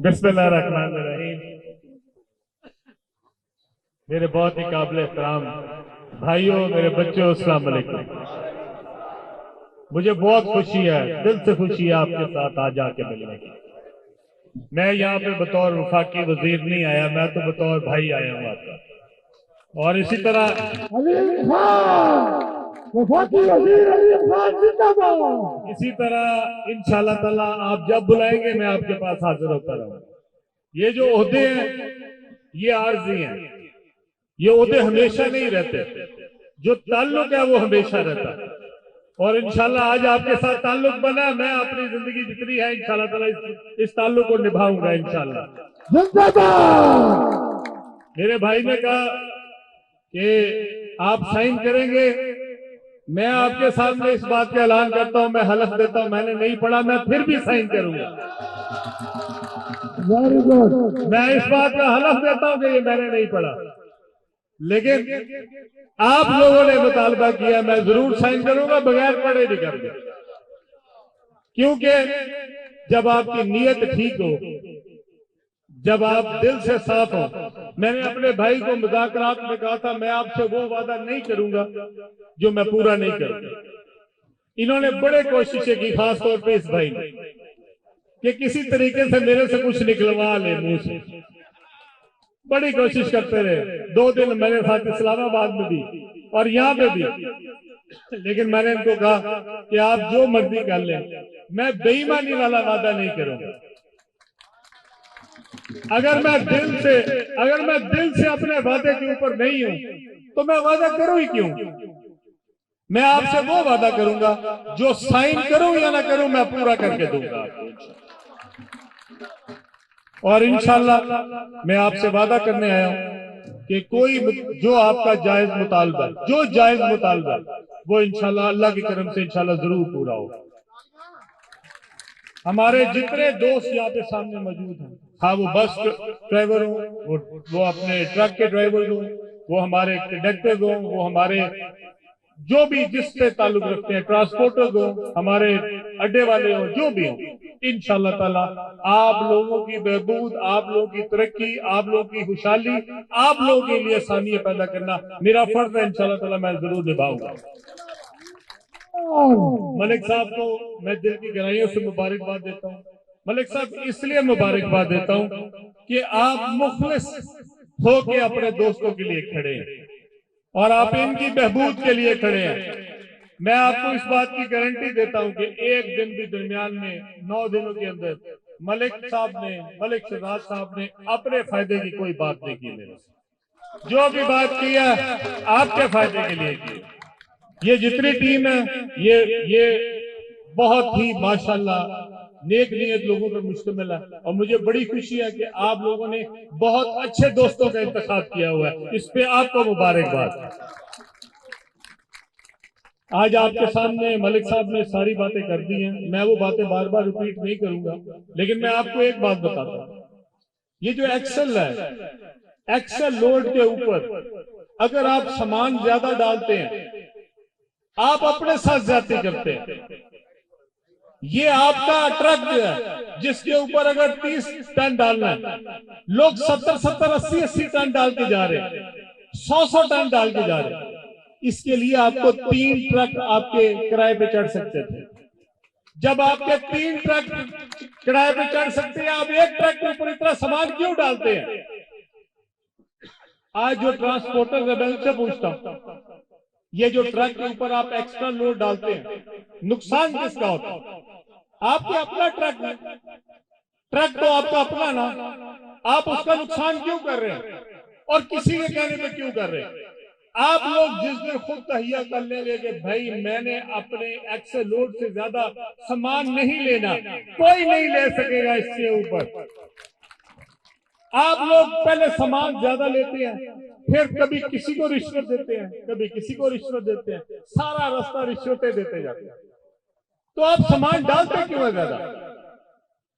बिस्मिल्लाहिर्रहमानिर्रहीम। मेरे बहुत ही काबिल एहतराम भाइयों, मेरे बच्चों, अस्सलाम वालेकुम। मुझे बहुत खुशी है, दिल से खुशी है आपके साथ आज आके मिलने की। मैं यहाँ पे बतौर वफाकी वजीर नहीं आया, मैं तो बतौर भाई आया हूँ आपका। और इसी तरह इसी तरह इंशाअल्लाह ताला आप जब बुलाएंगे मैं आपके पास हाजिर होता रहूंगा। ये जो ओहदे हैं ये आर्जी हैं, ये ओहदे हमेशा नहीं रहते, जो ताल्लुक है वो हमेशा रहता है। और इंशाल्लाह आज आपके साथ ताल्लुक बना, मैं अपनी जिंदगी जितनी है इंशाल्लाह ताला इस ताल्लुक को निभाऊंगा इंशाल्लाह। मेरे भाई ने कहा कि आप साइन करेंगे, मैं आपके सामने इस बात का ऐलान करता हूं, मैं हलफ देता हूं, मैंने नहीं पढ़ा, मैं फिर भी साइन करूंगा। मैं इस बात का हलफ देता हूं कि ये मैंने नहीं पढ़ा, लेकिन आप लोगों ने मुतालबा किया, मैं जरूर साइन करूंगा, बगैर पढ़े भी करूंगा। क्योंकि जब आपकी नीयत ठीक हो, जब आप दिल से साफ हो। मैंने अपने भाई को मुज़ाकरात में कहा था, मैं आपसे वो वादा नहीं करूंगा जो मैं पूरा नहीं करूंगा। इन्होंने बड़े कोशिशें की, खासतौर पे इस भाई ने, कि किसी तरीके से मेरे से कुछ निकलवा ले मुंह से। बड़ी कोशिश करते रहे, 2 दिन मेरे साथ इस्लामाबाद में भी और यहाँ पे भी, लेकिन मैंने इनको कहा कि आप जो मर्जी कर लें, मैं बेईमानी वाला वादा नहीं करूंगा। अगर मैं दिल से अपने वादे के ऊपर नहीं हूं तो मैं वादा करूं ही क्यों। मैं आपसे वो वादा करूंगा जो साइन करूं या ना करूं मैं पूरा करके दूंगा आपको। और इंशाल्लाह मैं आपसे वादा करने आया हूं कि कोई जो आपका जायज मुतालबा, जो जायज मुतालबा, वो इंशाल्लाह अल्लाह की करम से इंशाल्लाह जरूर पूरा होगा। हमारे जितने दोस्त यहाँ पे सामने मौजूद हैं, हाँ वो बस ड्राइवर हो, वो अपने ट्रक के ड्राइवर हो, वो हमारे कंडक्टर हो, वो हमारे जो भी जिससे ताल्लुक रखते हैं, ट्रांसपोर्टर हो, हमारे अड्डे वाले हो, जो भी हो, इंशाअल्लाह ताला आप लोगों की बहबूद, आप लोगों की तरक्की, आप लोगों की खुशहाली, आप लोगों के लिए आसानियां पैदा करना मेरा फर्ज है। इंशाअल्लाह ताला मैं जरूर निभाऊंगा। मलिक साहब को मैं दिल की गहराइयों से मुबारकबाद देता हूँ। मलिक साहब इसलिए मुबारकबाद देता हूँ कि आप मुखलिस होके अपने दोस्तों के लिए खड़े हैं और आप इनकी बहबूद के लिए खड़े हैं। मैं आपको इस बात की गारंटी देता हूं कि एक दिन भी दरमियान में 9 दिनों के अंदर मलिक शहजाद साहब ने अपने फायदे की कोई बात नहीं की। मेरे से जो भी बात की है आपके फायदे के लिए की। ये जितनी टीम है ये बहुत ही माशाल्लाह नेक नीयत लोगों पर मुश्तमिल है और मुझे बड़ी खुशी है कि आप लोगों ने बहुत अच्छे दोस्तों का इंतखाब किया हुआ है। इस पे आपको मुबारकबाद। आज आपके सामने मलिक साहब ने सारी बातें कर दी हैं, मैं वो बातें बार बार रिपीट नहीं करूंगा, लेकिन मैं आपको एक बात बताता हूं। ये जो एक्सेल है, एक्सेल लोड के ऊपर अगर आप सामान ज्यादा डालते हैं, आप अपने साथ ज्यादती करते हैं। ये आपका ट्रक है जिसके ऊपर अगर 30 टन डालना है, लोग 70-70, 80-80 टन डाल के जा रहे हैं, 100-100 टन डाल के जा रहे हैं। इसके लिए आपको 3 ट्रक आपके किराए पे चढ़ सकते थे। जब आपके 3 ट्रक किराए पे चढ़ सकते हैं, आप एक ट्रक के ऊपर इतना सामान क्यों डालते हैं? आज जो ट्रांसपोर्टर है, मैं उनसे पूछता हूं, ये जो ट्रक के ऊपर आप एक्स्ट्रा लोड डालते हैं, नुकसान किसका होता है? आपके अपना ट्रक तो आपका अपना ना, आप उसका नुकसान क्यों कर रहे हैं और किसी के कहने पे क्यों कर रहे हैं? आप लोग जिस दिन खुद तहिया कर लेंगे कि भाई मैंने अपने एक्सेल लोड से ज्यादा सामान नहीं लेना, कोई नहीं ले सकेगा इससे ऊपर। आप लोग पहले सामान ज्यादा लेते हैं, फिर कभी किसी को रिश्वत देते हैं, कभी किसी को रिश्वत देते हैं, सारा रास्ता रिश्वतें देते जाते हैं। तो आप सामान डालते क्यों है ज्यादा?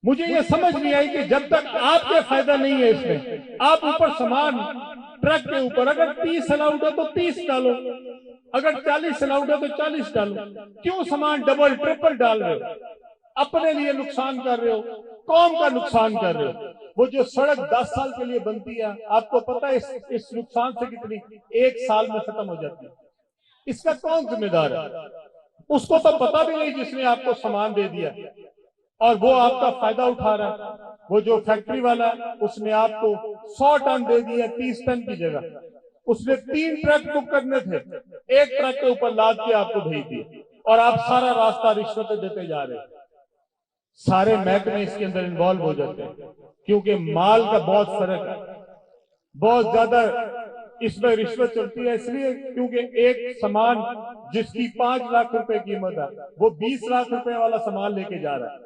मुझे ये समझ नहीं आई कि जब तक आपके फायदा नहीं है इसमें, आप ऊपर सामान ट्रक के ऊपर अगर 30 अलाउड है तो 30 डालो, अगर 40 अलाउड है तो 40 डालो। क्यों सामान डबल ट्रिपल डाल रहे हो? अपने लिए नुकसान कर रहे हो, कौम का नुकसान कर रहे हो। वो जो सड़क 10 साल के लिए बनती है, आपको पता है इस नुकसान से कितनी 1 साल में खत्म हो जाती है। इसका कौन जिम्मेदार है? उसको तो पता भी नहीं जिसने आपको सामान दे दिया, और वो आपका फायदा उठा रहा है। वो जो फैक्ट्री वाला है उसने आपको 100 टन दे दिया 30 टन की जगह, उसने 3 ट्रक बुक करने थे, 1 ट्रक के ऊपर लाद के आपको भेज दिए, और आप सारा रास्ता रिश्वत देते जा रहे हैं। सारे महकमे इसके अंदर इन्वॉल्व हो जाते हैं, क्योंकि माल का बहुत फर्क है, बहुत ज्यादा इसमें रिश्वत चलती है। इसलिए क्योंकि एक सामान जिसकी 5 लाख रुपए कीमत है, वो 20 लाख रुपए वाला सामान लेके जा रहा है।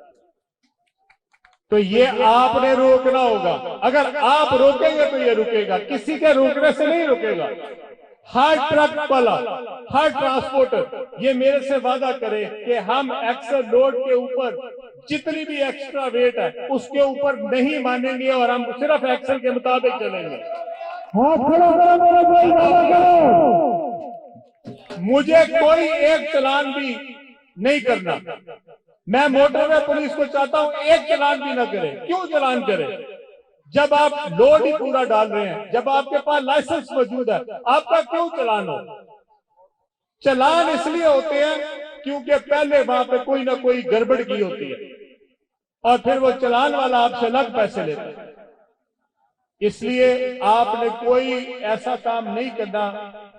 तो ये आपने रोकना होगा। अगर आप रोकेंगे तो ये रुकेगा, किसी के रोकने से नहीं रुकेगा। हर ट्रक वाला, हर ट्रांसपोर्टर ये मेरे से वादा करे कि हम एक्सेल लोड के ऊपर जितनी भी एक्स्ट्रा वेट है उसके ऊपर नहीं मानेंगे, और हम सिर्फ एक्सेल के मुताबिक चलेंगे। मुझे कोई एक चलान भी नहीं करना। मैं मोटरवे पुलिस को चाहता हूं एक चलान भी ना करे। क्यों चलान करे? जब आप लोड ही पूरा डाल रहे हैं, जब आपके पास लाइसेंस मौजूद है, आपका क्यों चलान हो? चलान इसलिए होते हैं क्योंकि पहले वहां पे कोई ना कोई गड़बड़ की होती है, और फिर वो चलान वाला आपसे अलग पैसे लेता है। इसलिए आपने कोई ऐसा काम नहीं करना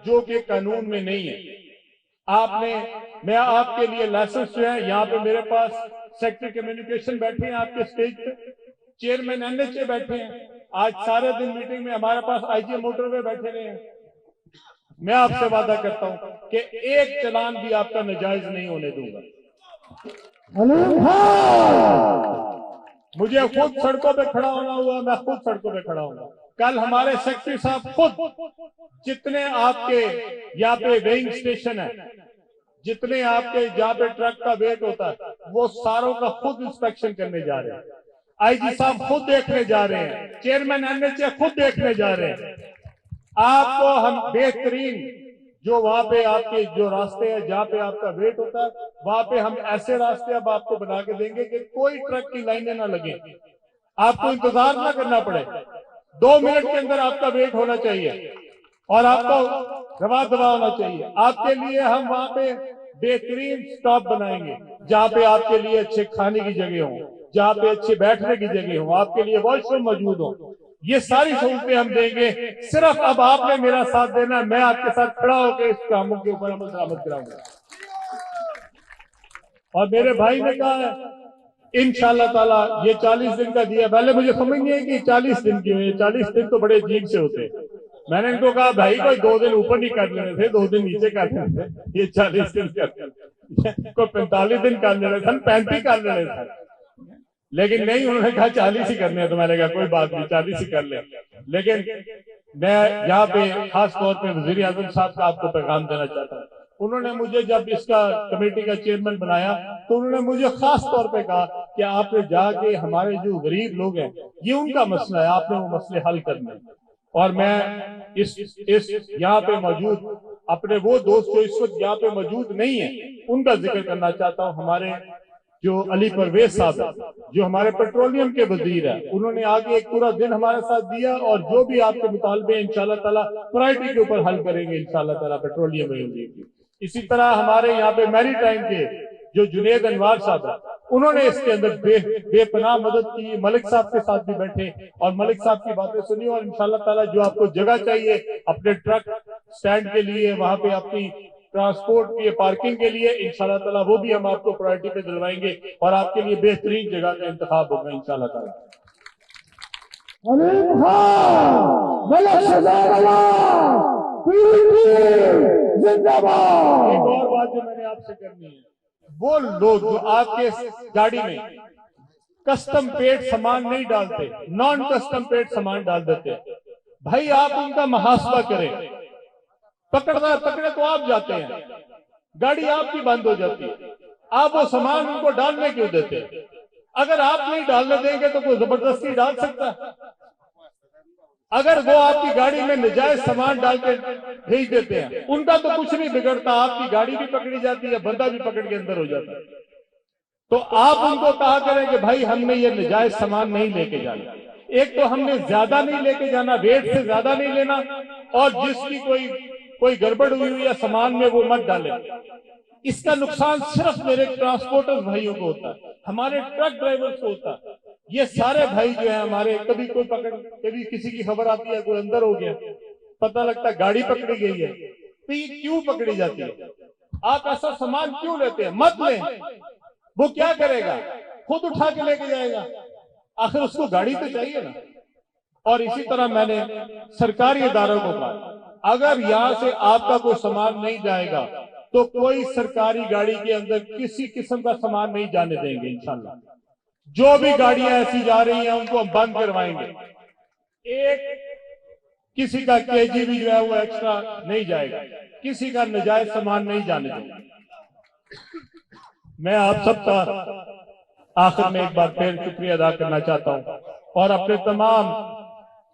जो कि कानून में नहीं है। मैं आपके लिए लाइसेंस जो है, यहाँ पे मेरे पास सेक्रेटरी कम्युनिकेशन बैठे हैं आपके स्टेज पे, चेयरमैन NHA बैठे हैं, आज सारे दिन मीटिंग में हमारे पास IG मोटरवे बैठे रहे हैं। मैं आपसे वादा करता हूं कि एक चलान भी आपका नाजायज नहीं होने दूंगा। मुझे खुद सड़कों पे खड़ा होना हुआ, मैं खुद सड़कों पे खड़ा हूँ। कल हमारे सेक्रेटरी साहब खुद जितने आपके यहाँ पे वेइंग स्टेशन है, जितने आपके जहाँ पे ट्रक का वेट होता है, वो सारों का खुद इंस्पेक्शन करने जा रहे हैं। IG साहब खुद देखने जा रहे हैं, चेयरमैन NHA खुद देखने जा रहे हैं। आपको हम बेहतरीन जो वहां पे आपके जो रास्ते हैं जहाँ पे आपका वेट होता है, वहां पे हम ऐसे रास्ते अब आपको बना के देंगे कि कोई ट्रक की लाइनें ना लगे, आपको इंतजार ना करना पड़े। 2 मिनट के अंदर आपका वेट होना चाहिए और आपको दबा होना चाहिए। आपके लिए हम वहां पे बेहतरीन स्टॉप बनाएंगे, जहाँ पे आपके लिए अच्छे खाने की जगह हो, जहाँ पे अच्छे बैठने की जगह हो, आपके लिए वॉशरूम मौजूद हो। ये सारी सहूलतें हम देंगे। सिर्फ अब आपने मेरा साथ देना, मैं आपके साथ खड़ा होकर इस कामों के ऊपर अमल दरामद कराऊंगा। और मेरे भाई ने कहा है इंशाअल्लाह ताला ये 40 दिन का दिया। पहले मुझे समझ नहीं है कि 40 दिन क्यों है, 40 दिन तो बड़े अजीब से होते हैं। मैंने इनको कहा भाई कोई 2 दिन ऊपर नहीं कर लेने थे, 2 दिन नीचे कर लेने थे, ये 40 दिन कर कोई 45 दिन कर लेने थे, 35 कर लेने थे, लेकिन नहीं, उन्होंने कहा 40 ही करने हैं। तो मैंने कहा कोई बात नहीं, 40 ही कर ले। लेकिन मैं यहाँ पे खास तौर पे वजीर आजम साहब का आपको पैगाम देना चाहता हूँ। उन्होंने मुझे जब इसका कमेटी का चेयरमैन बनाया तो उन्होंने मुझे खास तौर पे कहा कि आपने जाके हमारे जो गरीब लोग हैं ये उनका मसला है, आपने वो मसले हल करने। और मैं इस यहाँ पे मौजूद अपने वो दोस्त जो इस वक्त यहाँ पे मौजूद नहीं है उनका जिक्र करना चाहता हूँ। हमारे जो अली परवेज साहब है, जो हमारे पेट्रोलियम के वजीर है, उन्होंने आगे एक पूरा दिन हमारे साथ दिया और जो भी आपके मुतालबे इंशाल्लाह ताला प्रायोरिटी के ऊपर हल करेंगे इंशाल्लाह ताला पेट्रोलियम में। इसी तरह हमारे यहाँ पे मैरी टाइम के जो जुनेद अनवार साहब है, उन्होंने इसके अंदर बेपनाह मदद की। मलिक साहब के साथ भी बैठे और मलिक साहब की बातें सुनी, और इंशाल्लाह ताला जो आपको जगह चाहिए अपने ट्रक स्टैंड के लिए, वहां पे अपनी ट्रांसपोर्ट की पार्किंग के लिए, इंशाल्लाह ताला वो भी हम आपको प्रायोरिटी पे दिलवाएंगे और आपके लिए बेहतरीन जगह का इंतखाब होगा इंशाल्लाह ताला। एक और बात जो मैंने आपसे करनी है, वो लोग जो आपके गाड़ी में कस्टम पेड सामान नहीं डालते, नॉन कस्टम पेड सामान डाल देते, भाई आप उनका मुहासबा करें। पकड़े तो आप जाते हैं, गाड़ी आपकी बंद हो जाती है, आप वो सामान उनको डालने क्यों देते हैं? अगर आप नहीं डालने देंगे तो कोई जबरदस्ती डाल सकता है। अगर वो आपकी गाड़ी में नजायज सामान डाल के भेज देते हैं, उनका तो कुछ नहीं बिगड़ता, आपकी गाड़ी भी पकड़ी जाती है, बंदा भी पकड़ के अंदर हो जाता है। तो आप उनको कहा करें कि भाई हमने ये नजायज सामान नहीं लेके जाना। एक तो हमने ज्यादा नहीं लेके जाना, रेट से ज्यादा नहीं लेना, और जिसकी कोई गड़बड़ हुई या सामान में वो मत डाले। इसका नुकसान सिर्फ मेरे ट्रांसपोर्टर भाइयों को होता है, हमारे ट्रक ड्राइवर को होता है। ये सारे भाई जो है हमारे, कभी कभी किसी की खबर आती है कोई अंदर हो गया, पता लगता है गाड़ी पकड़ी गई है, तो ये क्यों पकड़ी जाती है? आप ऐसा सामान क्यों लेते हैं? मत लें। वो क्या करेगा? खुद उठा के लेके जाएगा, आखिर उसको गाड़ी तो चाहिए ना। और इसी तरह मैंने सरकारी इदारों को कहा, अगर यहां से आपका कोई सामान नहीं जाएगा तो कोई सरकारी गाड़ी के अंदर किसी किस्म का सामान नहीं जाने देंगे इंशाल्लाह। जो भी गाड़ियां ऐसी जा रही हैं उनको हम बंद करवाएंगे। एक किसी का केजीबी जो है वो एक्स्ट्रा नहीं जाएगा, किसी का नजायज सामान नहीं जाने देंगे। मैं आप सबका आखिर में एक बार फिर शुक्रिया अदा करना चाहता हूं, और अपने तमाम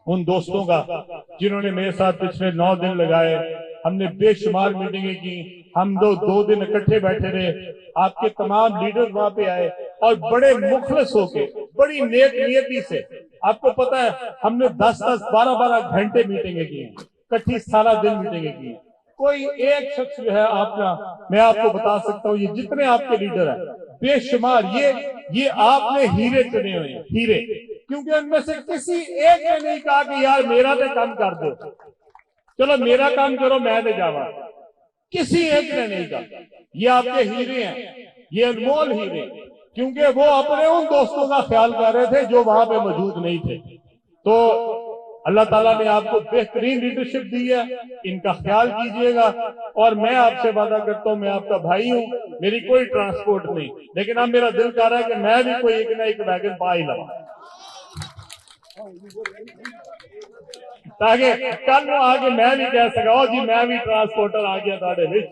उन दोस्तों का जिन्होंने मेरे साथ पिछले 9 दिन लगाए। हमने बेशुमार मीटिंगें की, हम 2 दिन इकट्ठे बैठे रहे, आपके तमाम लीडर वहां पे आए और बड़े मुखलस होके, बड़ी नेक नियति से, आपको पता है हमने 10-10, 12-12 घंटे मीटिंगें की, इकट्ठी सारा दिन मीटिंगें की। कोई एक शख्स जो है आपका, मैं आपको बता सकता हूँ, ये जितने आपके लीडर हैं बेशुमार, ये आपने हीरे चुने हुए हैं, हीरे, क्योंकि उनमें से किसी एक ने नहीं कहा कि यार मेरा तो काम कर दो, चलो मेरा काम करो मैं तो जावा, किसी एक ने नहीं कहा। ये आपके हीरे हैं, ये अनमोल हीरे, क्योंकि वो अपने उन दोस्तों का ख्याल कर रहे थे जो वहां पे मौजूद नहीं थे। तो अल्लाह ताला ने आपको बेहतरीन लीडरशिप दी है, इनका ख्याल कीजिएगा। और मैं आपसे वादा करता हूं, मैं आपका भाई हूं, मेरी कोई ट्रांसपोर्ट नहीं, लेकिन अब मेरा दिल कर रहा है कि मैं भी कोई एक ना एक वैगन पा ही लगा, ताकि कल आगे मैं भी कह सका जी मैं भी ट्रांसपोर्टर आ गया ताड़े विच,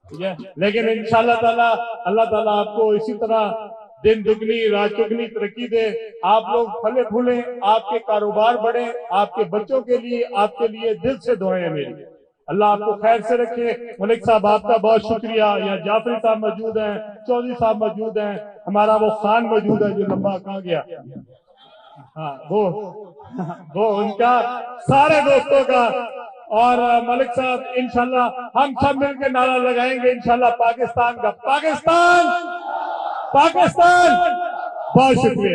ठीक है। लेकिन इंशाअल्लाह ताला, अल्लाह ताला आपको इसी तरह दिन दुगनी रात चुगनी तरक्की दे, आप लोग फले फूले, आपके कारोबार बढ़े, आपके बच्चों के लिए, आपके लिए दिल से दुआएं मेरी। अल्लाह आपको खैर से रखे। मलिक साहब आपका बहुत शुक्रिया। या जाफरी साहब मौजूद हैं, चौधरी साहब मौजूद हैं, हमारा वो खान मौजूद है जो लंबा कहाँ गया, हाँ वो उनका, सारे दोस्तों का। और मलिक साहब इंशाल्लाह हम सब मिलकर नारा लगाएंगे इंशाल्लाह पाकिस्तान का, पाकिस्तान पाकिस्तान। बहुत शुक्रिया।